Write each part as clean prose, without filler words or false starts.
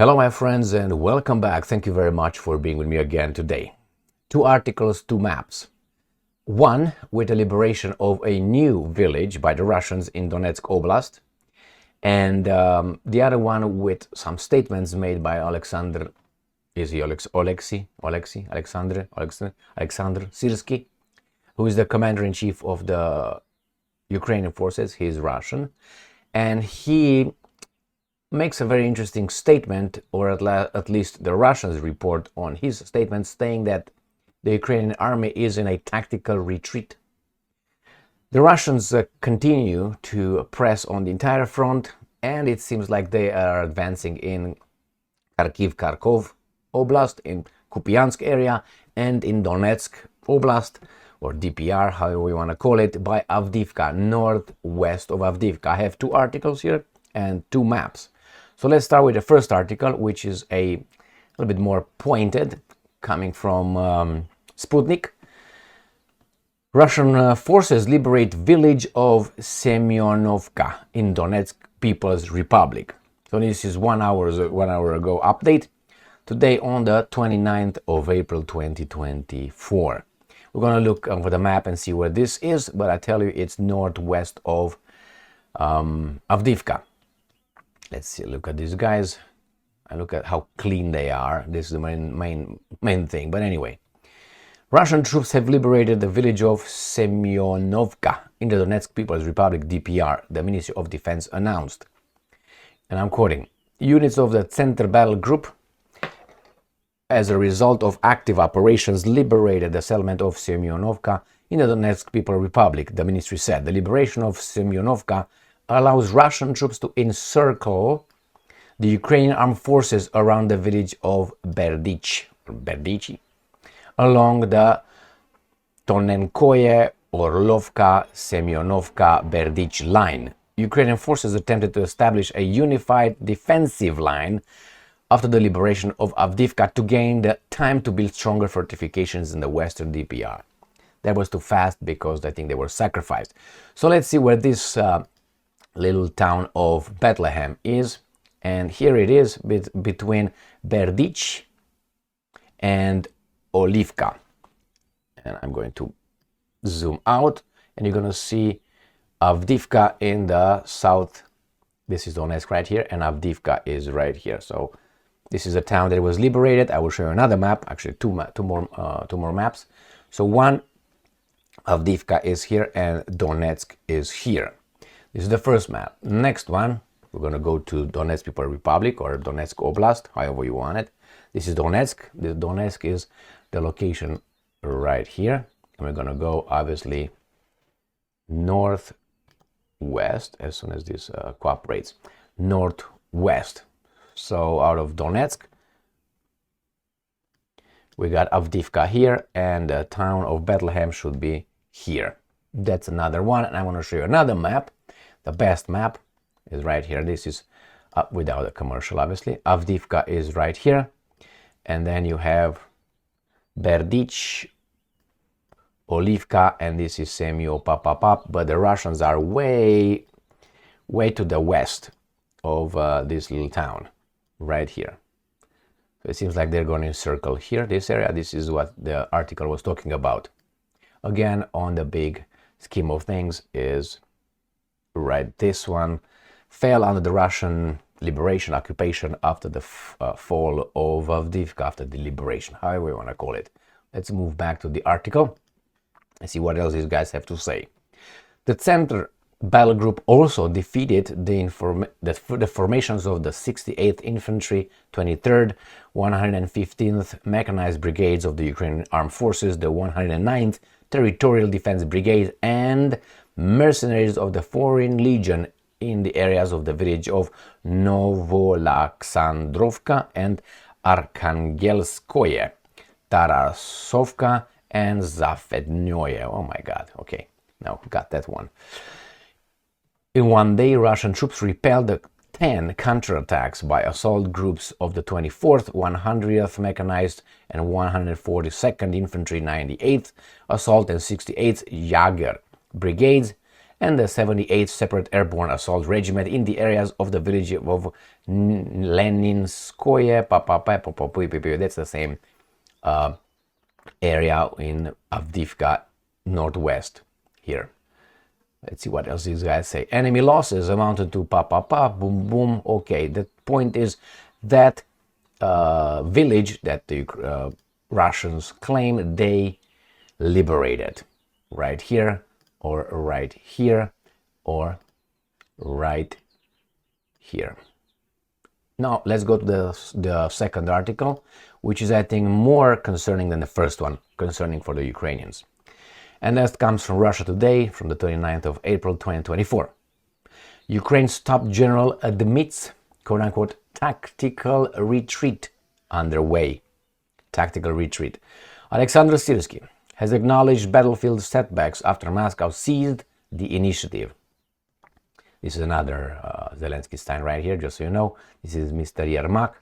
Hello my friends and welcome back. Thank you very much for being with me again today. 2 articles, 2 maps. One with the liberation of a new village by the Russians in Donetsk Oblast, and the other one with some statements made by Alexander Syrsky, who is the commander-in-chief of the Ukrainian forces. He is Russian, and he makes a very interesting statement, or at least the Russians report on his statement, saying that the Ukrainian army is in a tactical retreat. The Russians continue to press on the entire front, and it seems like they are advancing in Kharkiv Oblast, in Kupiansk area, and in Donetsk Oblast, or DPR, however we want to call it, by Avdiivka, northwest of Avdiivka. I have 2 articles here and 2 maps. So let's start with the first article, which is a little bit more pointed, coming from Sputnik. Russian forces liberate village of Semionovka in Donetsk People's Republic. So this is 1 hour ago update. Today on the 29th of April 2024. We're going to look over the map and see where this is, but I tell you it's northwest of Avdiivka. Let's see, look at these guys. I look at how clean they are. This is the main thing. But anyway, Russian troops have liberated the village of Semionovka in the Donetsk People's Republic, DPR, the Ministry of Defense announced. And I'm quoting, units of the Center Battle Group, as a result of active operations, liberated the settlement of Semionovka in the Donetsk People's Republic, the ministry said. The liberation of Semionovka allows Russian troops to encircle the Ukrainian armed forces around the village of Berdichi, along the Tonenkoye, Orlovka, Semionovka, Berdych line. Ukrainian forces attempted to establish a unified defensive line after the liberation of Avdiivka to gain the time to build stronger fortifications in the western DPR. That was too fast because I think they were sacrificed. So let's see where this little town of Bethlehem is, and here it is between Berdych and Olivka. And I'm going to zoom out, and you're going to see Avdiivka in the south. This is Donetsk right here, and Avdiivka is right here. So this is a town that was liberated. I will show you another map, actually two more maps. So one, Avdiivka is here and Donetsk is here. This is the first map. Next one, we're going to go to Donetsk People's Republic, or Donetsk Oblast, however you want it. This is Donetsk. This Donetsk is the location right here. And we're going to go, obviously, northwest, as soon as this cooperates. Northwest. So out of Donetsk, we got Avdiivka here, and the town of Bethlehem should be here. That's another one, and I want to show you another map. The best map is right here. This is without a commercial, obviously. Avdiivka is right here, and then you have Berdych, Olivka, and this is Semionovka. But the Russians are way to the west of this little town, right here. So it seems like they're going to encircle here, this area. This is what the article was talking about. Again, on the big scheme of things is right, this one fell under the Russian liberation occupation after the fall of Avdiivka, after the liberation, however you want to call it. Let's move back to the article and see what else these guys have to say. The Center Battle Group also defeated the formations of the 68th Infantry, 23rd, 115th Mechanized Brigades of the Ukrainian Armed Forces, the 109th Territorial Defense Brigade, and mercenaries of the Foreign Legion in the areas of the village of Novolaksandrovka and Arkhangelskoye, Tarasovka and Zafednoye. Oh my God, okay, now got that one. In one day, Russian troops repelled the 10 counterattacks by assault groups of the 24th, 100th Mechanized and 142nd Infantry, 98th Assault and 68th Jager Brigades, and the 78th Separate Airborne Assault Regiment in the areas of the village of Leninskoye, that's the same area in Avdiivka northwest here. Let's see what else these guys say. Enemy losses amounted to boom boom. Okay, the point is that village that the Russians claim they liberated, right here or right here or right here. Now let's go to the second article, which is I think more concerning than the first one, concerning for the Ukrainians. And that comes from Russia Today from the 29th of April 2024. Ukraine's top general admits, quote-unquote, tactical retreat underway. Tactical retreat. Alexander Syrsky has acknowledged battlefield setbacks after Moscow seized the initiative. This is another Zelensky sign right here, just so you know. This is Mr. Yermak,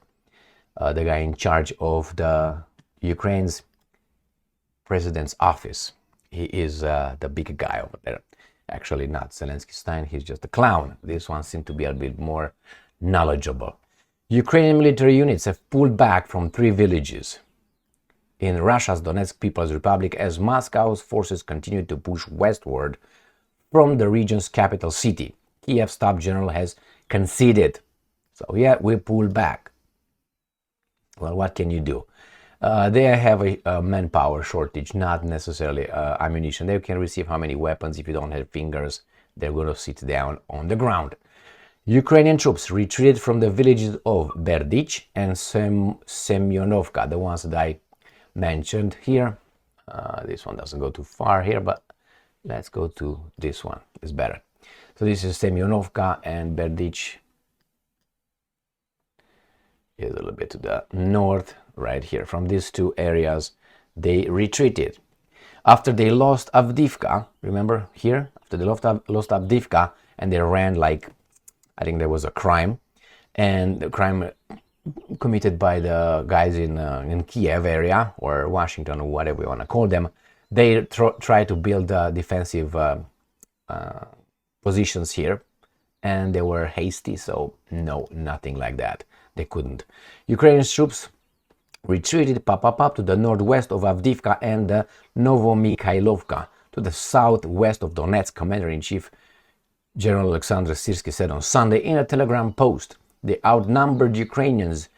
the guy in charge of the Ukraine's president's office. He is the big guy over there. Actually, not Zelensky Stein, he's just a clown. This one seems to be a bit more knowledgeable. Ukrainian military units have pulled back from 3 villages in Russia's Donetsk People's Republic as Moscow's forces continue to push westward from the region's capital city. Kiev's top general has conceded. So yeah, we pulled back. Well, what can you do? They have a manpower shortage, not necessarily ammunition. They can receive how many weapons. If you don't have fingers, they're going to sit down on the ground. Ukrainian troops retreated from the villages of Berdych and Semionovka, the ones that I mentioned here. This one doesn't go too far here, but let's go to this one. It's better. So this is Semionovka, and Berdych is a little bit to the north. Right here, from these 2 areas, they retreated. After they lost Avdiivka, remember here, after they lost Avdiivka, and they ran like, I think there was a crime, and the crime committed by the guys in Kiev area, or Washington, or whatever you want to call them. They try to build defensive positions here, and they were hasty, so no, nothing like that. They couldn't. Ukrainian troops retreated to the northwest of Avdiivka and the Novomikhailovka, to the southwest of Donetsk. Commander-in-Chief General Alexander Syrsky said on Sunday in a Telegram post. The outnumbered Ukrainians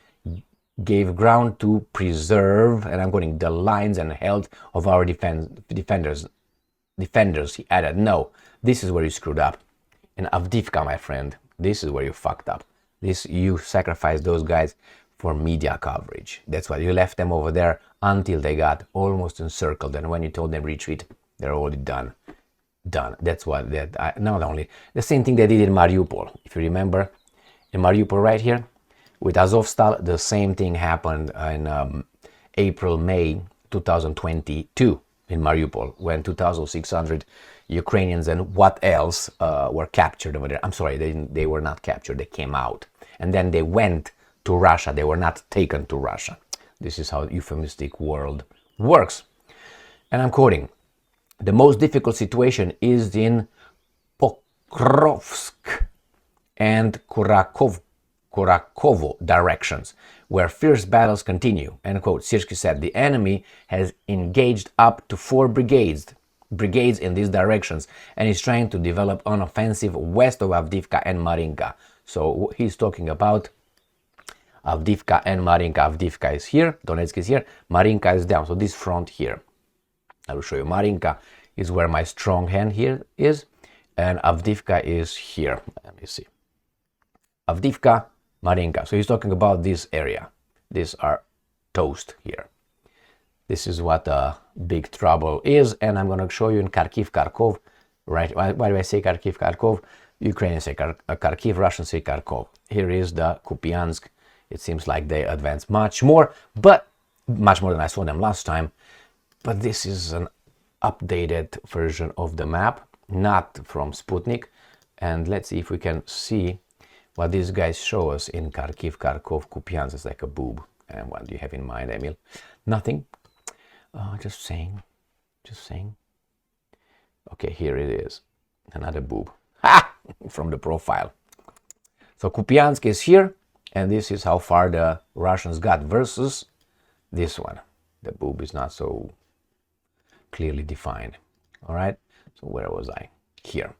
gave ground to preserve, and I'm quoting, the lines and health of our defenders. He added, no, this is where you screwed up. In Avdiivka, my friend, this is where you fucked up. You sacrificed those guys for media coverage. That's why you left them over there until they got almost encircled, and when you told them retreat, they're already done. That's what not only the same thing they did in Mariupol. If you remember, in Mariupol right here with Azovstal, the same thing happened in April-May 2022 in Mariupol, when 2,600 Ukrainians and what else were captured over there. I'm sorry, they were not captured. They came out, and then they went to Russia. They were not taken to Russia. This is how euphemistic world works. And I'm quoting, the most difficult situation is in Pokrovsk and Kurakovo directions, where fierce battles continue. End quote. Syrsky said the enemy has engaged up to 4 brigades in these directions and is trying to develop an offensive west of Avdiivka and Marinka. So he's talking about Avdiivka and Marinka. Avdiivka is here, Donetsk is here, Marinka is down. So this front here, I will show you. Marinka is where my strong hand here is, and Avdiivka is here. Let me see. Avdiivka, Marinka. So he's talking about this area. These are toast here. This is what big trouble is, and I'm going to show you in Kharkiv, Kharkov. Right? Why do I say Kharkiv, Kharkov? Ukrainians say Kharkiv, Russians say Kharkov. Here is the Kupiansk. It seems like they advanced much more than I saw them last time. But this is an updated version of the map, not from Sputnik. And let's see if we can see what these guys show us in Kharkiv, Kharkov, Kupiansk. It's like a boob. And what do you have in mind, Emil? Nothing. Just saying. Okay, here it is. Another boob. Ha! From the profile. So Kupiansk is here, and this is how far the Russians got versus this one. The boob is not so clearly defined. All right, so where was I? Here.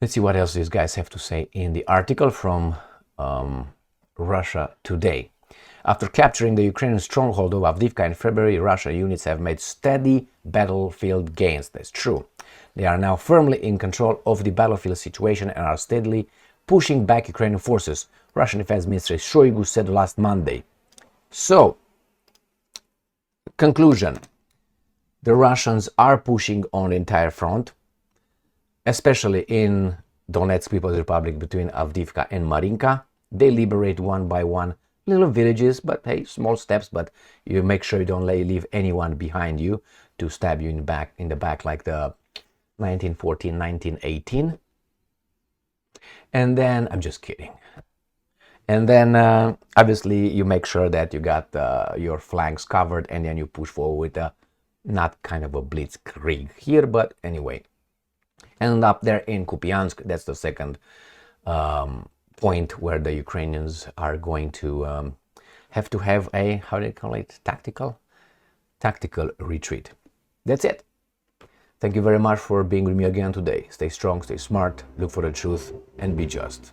Let's see what else these guys have to say in the article from Russia Today. After capturing the Ukrainian stronghold of Avdiivka in February, Russian units have made steady battlefield gains. That's true. They are now firmly in control of the battlefield situation and are steadily pushing back Ukrainian forces, Russian Defense Minister Shoigu said last Monday. So, conclusion. The Russians are pushing on the entire front, especially in Donetsk People's Republic between Avdiivka and Marinka. They liberate one by one little villages, but hey, small steps, but you make sure you don't leave anyone behind you to stab you in the back like the 1914, 1918. And then, I'm just kidding. And then, obviously, you make sure that you got your flanks covered, and then you push forward with not kind of a blitzkrieg here, but anyway. And up there in Kupiansk, that's the second point where the Ukrainians are going to have a, how do you call it, tactical retreat. That's it. Thank you very much for being with me again today. Stay strong, stay smart, look for the truth, and be just.